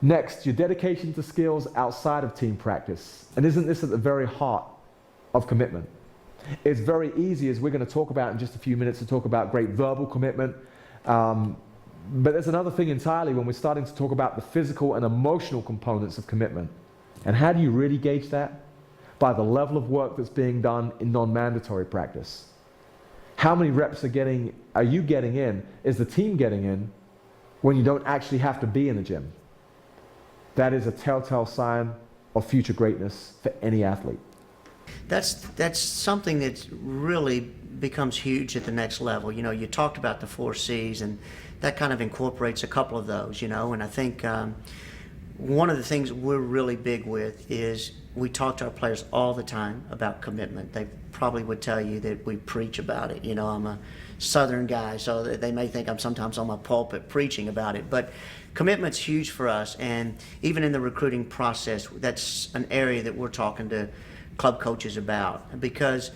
Next, your dedication to skills outside of team practice. And isn't this at the very heart of commitment? It's very easy, as we're going to talk about in just a few minutes, to talk about great verbal commitment. But there's another thing entirely when we're starting to talk about the physical and emotional components of commitment. And how do you really gauge that? By the level of work that's being done in non-mandatory practice. How many reps are you getting in? Is the team getting in when you don't actually have to be in the gym? That is a telltale sign of future greatness for any athlete. That's something that really becomes huge at the next level. You know, you talked about the 4 C's, and that kind of incorporates a couple of those, you know, and I think one of the things we're really big with is we talk to our players all the time about commitment. They probably would tell you that we preach about it. You know, I'm a Southern guy, so they may think I'm sometimes on my pulpit preaching about it, but commitment's huge for us, and even in the recruiting process, that's an area that we're talking to club coaches about, because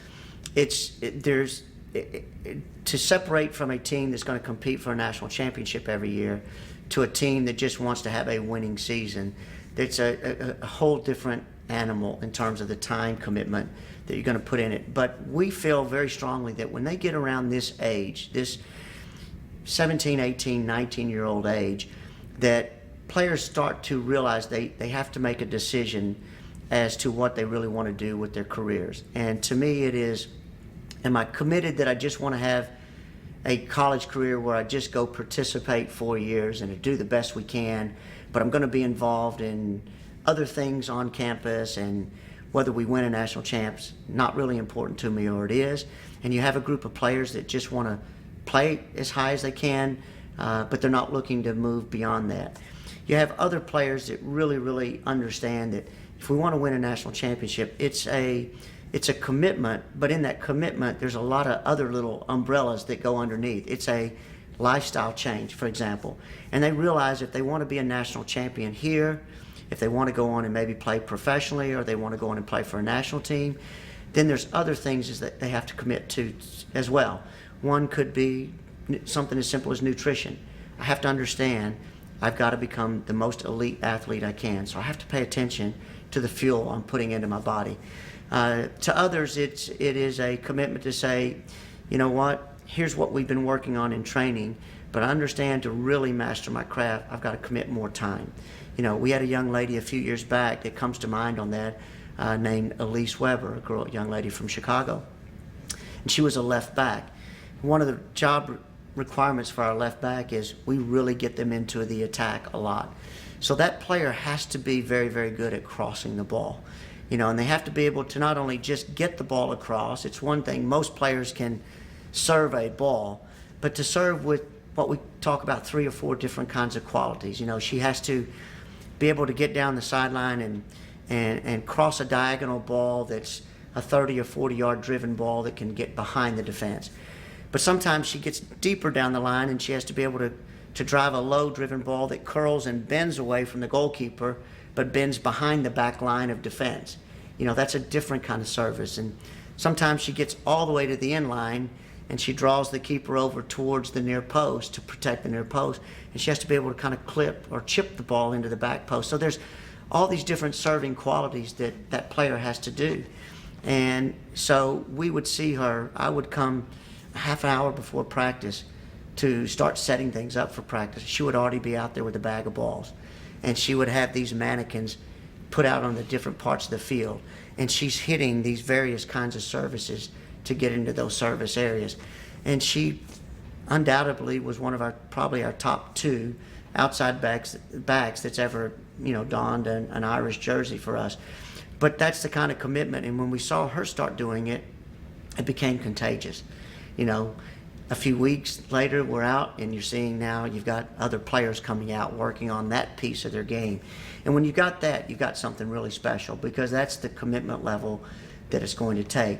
to separate from a team that's going to compete for a national championship every year to a team that just wants to have a winning season, it's a whole different animal in terms of the time commitment that you're going to put in it. But we feel very strongly that when they get around this age, this 17, 18, 19-year-old age, that players start to realize they have to make a decision as to what they really want to do with their careers. And to me it is, am I committed that I just want to have a college career where I just go participate 4 years and do the best we can, but I'm going to be involved in other things on campus, and whether we win a national champs, not really important to me, or it is. And you have a group of players that just want to play as high as they can, but they're not looking to move beyond that. You have other players that really understand that if we want to win a national championship, it's a commitment, but in that commitment, there's a lot of other little umbrellas that go underneath. It's a lifestyle change, for example. And they realize if they want to be a national champion here, if they want to go on and maybe play professionally, or they want to go on and play for a national team, then there's other things that they have to commit to as well. One could be something as simple as nutrition. I have to understand I've got to become the most elite athlete I can, so I have to pay attention to the fuel I'm putting into my body. To others, it is a commitment to say, you know what, here's what we've been working on in training, but I understand to really master my craft, I've got to commit more time. You know, we had a young lady a few years back that comes to mind on that, named Elise Weber, a young lady from Chicago. And she was a left back. One of the job requirements for our left back is we really get them into the attack a lot. So that player has to be very good at crossing the ball. You know, and they have to be able to not only just get the ball across. It's one thing, most players can serve a ball, but to serve with what we talk about 3 or 4 different kinds of qualities. You know, she has to be able to get down the sideline and cross a diagonal ball that's a 30 or 40 yard driven ball that can get behind the defense. But sometimes she gets deeper down the line and she has to be able to drive a low driven ball that curls and bends away from the goalkeeper, but bends behind the back line of defense. You know, that's a different kind of service. And sometimes she gets all the way to the end line and she draws the keeper over towards the near post to protect the near post, and she has to be able to kind of clip or chip the ball into the back post. So there's all these different serving qualities that that player has to do. And so we would see her, I would come a half an hour before practice to start setting things up for practice. She would already be out there with a bag of balls, and she would have these mannequins put out on the different parts of the field, and she's hitting these various kinds of services to get into those service areas. And she undoubtedly was one of probably our top 2 outside backs that's ever, you know, donned an Irish jersey for us. But that's the kind of commitment, and when we saw her start doing it, it became contagious. You know, a few weeks later we're out and you're seeing now you've got other players coming out working on that piece of their game. And when you got that, you've got something really special, because that's the commitment level that it's going to take.